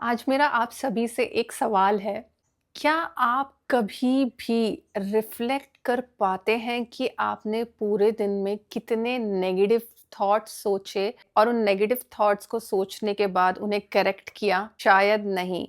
आज मेरा आप सभी से एक सवाल है। क्या आप कभी भी रिफ्लेक्ट कर पाते हैं कि आपने पूरे दिन में कितने नेगेटिव थॉट्स सोचे और उन नेगेटिव थॉट्स को सोचने के बाद उन्हें करेक्ट किया? शायद नहीं।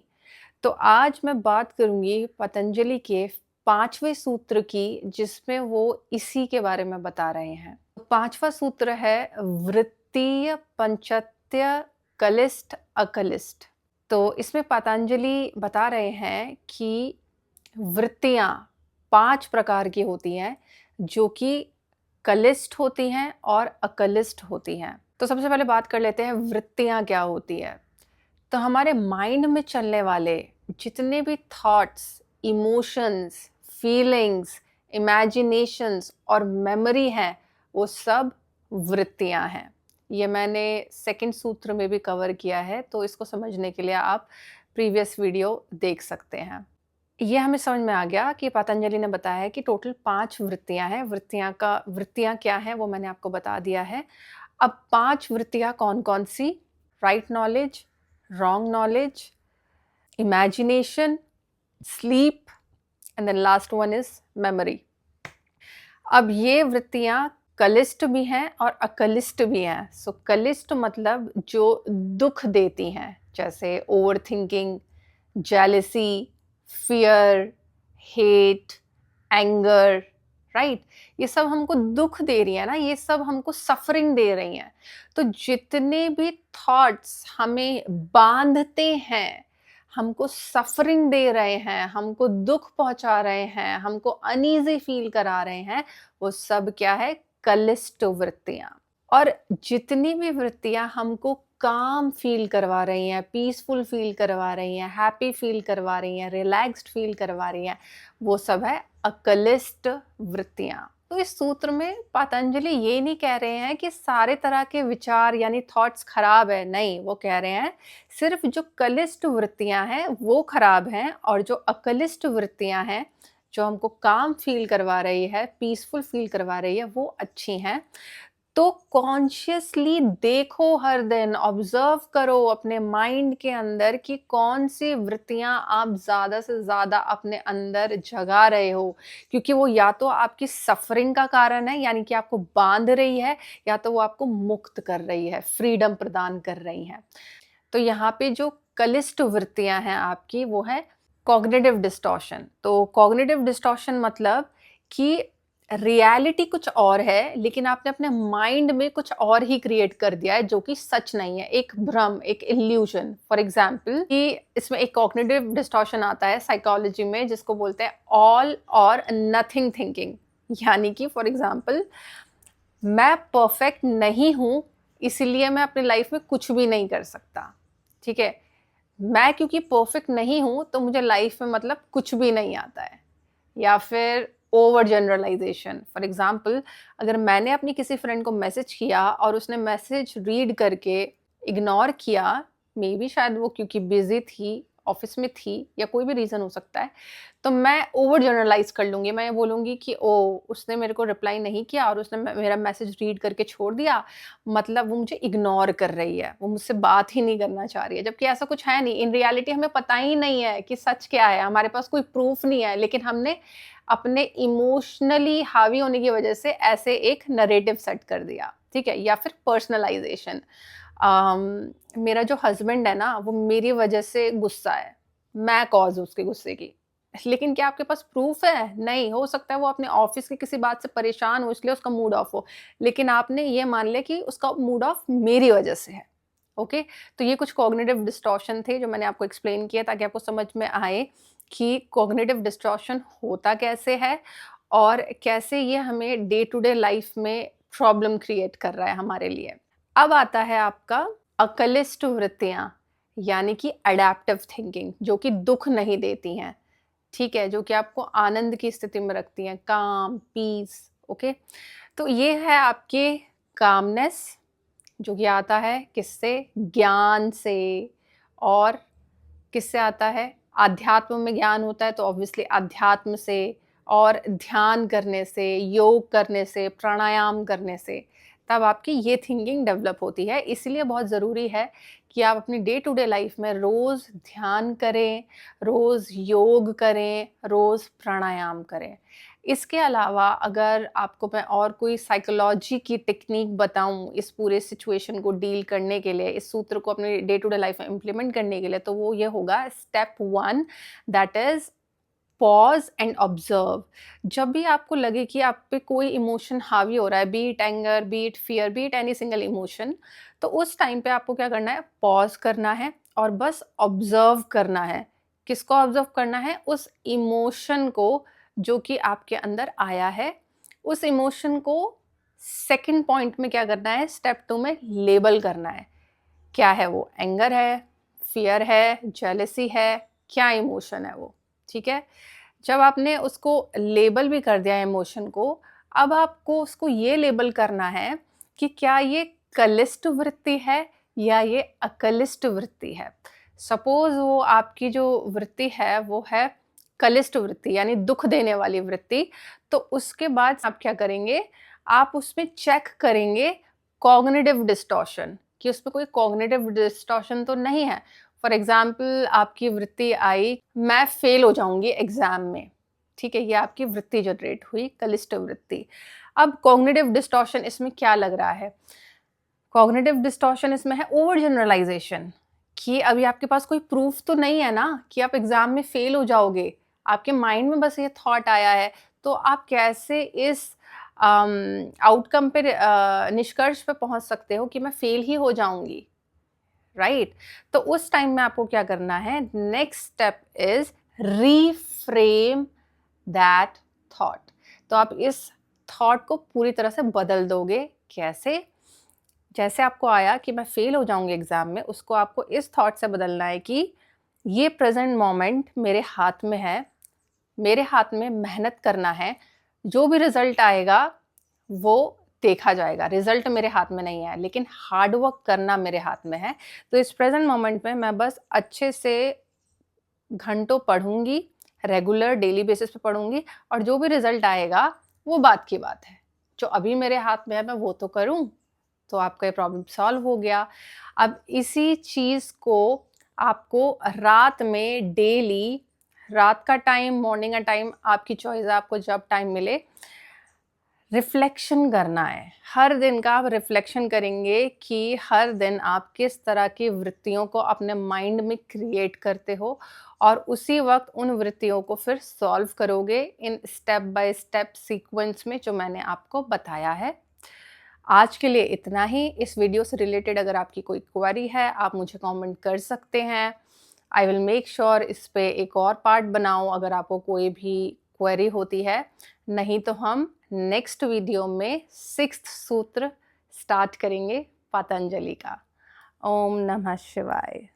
तो आज मैं बात करूँगी पतंजलि के 5वें सूत्र की, जिसमें वो इसी के बारे में बता रहे हैं। 5वां सूत्र है वृत्तीय पंचत्य कलिष्ठ अकलिष्ठ। तो इसमें पतंजलि बता रहे हैं कि वृत्तियाँ 5 प्रकार की होती हैं, जो कि कलिष्ठ होती हैं और अकलिष्ठ होती हैं। तो सबसे पहले बात कर लेते हैं वृत्तियाँ क्या होती है। तो हमारे माइंड में चलने वाले जितने भी थॉट्स, इमोशंस, फीलिंग्स, इमेजिनेशंस और मेमोरी हैं, वो सब वृत्तियाँ हैं। ये मैंने सेकंड सूत्र में भी कवर किया है, तो इसको समझने के लिए आप प्रीवियस वीडियो देख सकते हैं। ये हमें समझ में आ गया कि पतंजलि ने बताया है कि टोटल 5 वृत्तियाँ हैं। वृत्तियाँ क्या हैं वो मैंने आपको बता दिया है। अब 5 वृत्तियाँ कौन-कौन सी? Right knowledge, wrong knowledge, imagination, sleep and then last one is memory. अब ये वृत्तियाँ कलिष्ठ भी हैं और अकलिष्ठ भी हैं। सो कलिष्ठ मतलब जो दुःख देती हैं, जैसे overthinking, jealousy, fear, hate, anger, right? ये सब हमको दुःख दे रही है ना, ये सब हमको सफरिंग दे रही हैं। तो जितने भी थॉट्स हमें बाँधते हैं, हमको सफरिंग दे रहे हैं, हमको दुःख पहुँचा रहे हैं, हमको अनईज़ी फ़ील करा रहे हैं, वो सब क्या है? कलिष्ठ वृत्तियाँ। और जितनी भी वृत्तियाँ हमको काम फ़ील करवा रही हैं, पीसफुल फ़ील करवा रही हैं, हैप्पी फ़ील करवा रही हैं, रिलैक्स्ड फ़ील करवा रही हैं, वो सब है अकलिष्ठ वृत्तियाँ। तो इस सूत्र में पतंजलि ये नहीं कह रहे हैं कि सारे तरह के विचार यानी थॉट्स खराब है, नहीं, वो कह रहे हैं सिर्फ जो कलिष्ठ वृत्तियाँ हैं वो खराब हैं और जो अकलिष्ठ वृत्तियाँ हैं, जो हमको काम फ़ील करवा रही है, पीसफुल फ़ील करवा रही है, वो अच्छी हैं। तो कॉन्शियसली देखो, हर दिन ऑब्जर्व करो अपने माइंड के अंदर कि कौन सी वृत्तियां आप ज़्यादा से ज़्यादा अपने अंदर जगा रहे हो, क्योंकि वो या तो आपकी सफरिंग का कारण है, यानी कि आपको बांध रही है, या तो वो आपको मुक्त कर रही है, फ्रीडम प्रदान कर रही है। तो यहाँ पे जो कलिष्ठ वृत्तियां हैं आपकी, वो है कॉग्निटिव डिस्टॉर्शन। तो कॉग्निटिव डिस्टॉर्शन मतलब कि रियलिटी कुछ और है, लेकिन आपने अपने माइंड में कुछ और ही क्रिएट कर दिया है, जो कि सच नहीं है, एक भ्रम, एक इल्यूजन। फॉर एग्जाम्पल कि इसमें एक कॉग्निटिव डिस्टॉर्शन आता है साइकोलॉजी में, जिसको बोलते हैं ऑल और नथिंग थिंकिंग। यानी कि फॉर एग्जाम्पल, मैं परफेक्ट नहीं हूं, इसलिए मैं अपनी लाइफ में कुछ भी नहीं कर सकता। ठीक है, मैं क्योंकि परफेक्ट नहीं हूं, तो मुझे लाइफ में मतलब कुछ भी नहीं आता है। या फिर ओवर जनरलाइजेशन। फॉर एग्जाम्पल, अगर मैंने अपनी किसी फ्रेंड को मैसेज किया और उसने मैसेज रीड करके इग्नोर किया, मे बी शायद वो क्योंकि बिजी थी, ऑफिस में थी, या कोई भी रीज़न हो सकता है, तो मैं ओवर जनरलाइज कर लूँगी। मैं ये बोलूँगी कि ओ, उसने मेरे को रिप्लाई नहीं किया और उसने मेरा मैसेज रीड करके छोड़ दिया, मतलब वो मुझे इग्नोर कर रही है, वो मुझसे बात ही नहीं करना चाह रही है, जबकि ऐसा कुछ है नहीं। इन रियलिटी हमें पता ही नहीं है कि सच क्या है, हमारे पास कोई प्रूफ नहीं है, लेकिन हमने अपने इमोशनली हावी होने की वजह से ऐसे एक नरेटिव सेट कर दिया। ठीक है? या फिर पर्सनलाइजेशन। मेरा जो हस्बैंड है ना, वो मेरी वजह से गुस्सा है, मैं कॉज हूँ उसके गुस्से की। लेकिन क्या आपके पास प्रूफ है? नहीं। हो सकता है वो अपने ऑफिस की किसी बात से परेशान हो, इसलिए उसका मूड ऑफ हो, लेकिन आपने ये मान लिया कि उसका मूड ऑफ मेरी वजह से है। ओके? तो ये कुछ कॉग्निटिव डिस्टॉर्शन थे जो मैंने आपको एक्सप्लेन किया, ताकि आपको समझ में आए कि कॉग्निटिव डिस्टॉर्शन होता कैसे है और कैसे ये हमें डे टू डे लाइफ में प्रॉब्लम क्रिएट कर रहा है हमारे लिए। अब आता है आपका अकलिष्ठ वृत्तियां, यानी कि अडेप्टिव थिंकिंग, जो कि दुख नहीं देती हैं। ठीक है? जो कि आपको आनंद की स्थिति में रखती हैं, काम, पीस। ओके? तो ये है आपके कामनेस, जो कि आता है किससे? ज्ञान से। और किससे आता है? आध्यात्म में ज्ञान होता है, तो ऑब्वियसली अध्यात्म से, और ध्यान करने से, योग करने से, प्राणायाम करने से, तब आपकी ये थिंकिंग डेवलप होती है। इसलिए बहुत ज़रूरी है कि आप अपनी डे टू डे लाइफ में रोज़ ध्यान करें, रोज़ योग करें, रोज़ प्राणायाम करें। इसके अलावा अगर आपको मैं और कोई साइकोलॉजी की टेक्नीक बताऊँ इस पूरे सिचुएशन को डील करने के लिए, इस सूत्र को अपनी डे टू डे लाइफ में इम्प्लीमेंट करने के लिए, तो वो ये होगा step 1, that is pause and observe. जब भी आपको लगे कि आप पे कोई इमोशन हावी हो रहा है, B it anger, B it fear, B it any single emotion, तो उस टाइम पे आपको क्या करना है, पॉज़ करना है और बस ऑब्ज़र्व करना है। किसको ऑब्ज़र्व करना है? उस इमोशन को जो कि आपके अंदर आया है। उस इमोशन को सेकंड पॉइंट में क्या करना है, स्टेप 2 में लेबल करना है। क्या है वो? एंगर है, फ़ियर है, जेलसी है, क्या इमोशन है वो? ठीक है? जब आपने उसको लेबल भी कर दिया इमोशन को, अब आपको उसको ये लेबल करना है कि क्या ये कलिष्ठ वृत्ति है या ये अकलिष्ठ वृत्ति है। सपोज़ वो आपकी जो वृत्ति है वो है कलिष्ठ वृत्ति यानी दुःख देने वाली वृत्ति, तो उसके बाद आप क्या करेंगे, आप उसमें चेक करेंगे कॉग्निटिव डिस्टॉर्शन कि उसमें कोई कॉग्निटिव डिस्टॉर्शन तो नहीं है। फॉर एग्ज़ाम्पल आपकी वृत्ति आई, मैं फ़ेल हो जाऊँगी एग्ज़ाम में, ठीक है? ये आपकी वृत्ति जनरेट हुई, कलिष्ठ वृत्ति। अब कॉग्निटिव डिस्टॉर्शन इसमें क्या लग रहा है? कॉग्निटिव डिस्टॉर्शन इसमें है ओवर जनरलाइज़ेशन कि अभी आपके पास कोई प्रूफ़ तो नहीं है ना कि आप एग्ज़ाम में फ़ेल हो जाओगे। आपके माइंड में बस ये थॉट आया है, तो आप कैसे इस आउटकम पे निष्कर्ष पे पहुँच सकते हो कि मैं फ़ेल ही हो जाऊँगी। राइट, तो उस टाइम में आपको क्या करना है, next step is reframe that thought. तो आप इस थॉट को पूरी तरह से बदल दोगे। कैसे? जैसे आपको आया कि मैं फेल हो जाऊंगी एग्जाम में, उसको आपको इस थॉट से बदलना है कि ये प्रेजेंट मोमेंट मेरे हाथ में है, मेरे हाथ में मेहनत करना है, जो भी रिजल्ट आएगा वो देखा जाएगा। रिजल्ट मेरे हाथ में नहीं है, लेकिन हार्ड वर्क करना मेरे हाथ में है। तो इस प्रेजेंट मोमेंट में मैं बस अच्छे से घंटों पढ़ूंगी, रेगुलर डेली बेसिस पे पढ़ूंगी, और जो भी रिजल्ट आएगा वो बात की बात है। जो अभी मेरे हाथ में है मैं वो तो करूं, तो आपका ये प्रॉब्लम सॉल्व हो गया। अब इसी चीज़ को आपको रात में डेली, रात का टाइम, मॉर्निंग का टाइम, आपकी चॉइस है, आपको जब टाइम मिले रिफ्लेक्शन करना है। हर दिन का आप रिफ्लेक्शन करेंगे कि हर दिन आप किस तरह की वृत्तियों को अपने माइंड में क्रिएट करते हो, और उसी वक्त उन वृत्तियों को फिर सॉल्व करोगे in step by step sequence में जो मैंने आपको बताया है। आज के लिए इतना ही। इस वीडियो से रिलेटेड अगर आपकी कोई क्वेरी है आप मुझे कमेंट कर सकते हैं। आई विल मेक श्योर इस पे एक और पार्ट बनाऊं अगर आपको कोई भी क्वेरी होती है। नहीं तो हम नेक्स्ट वीडियो में 6th सूत्र स्टार्ट करेंगे पतंजलि का। ओम नमः शिवाय।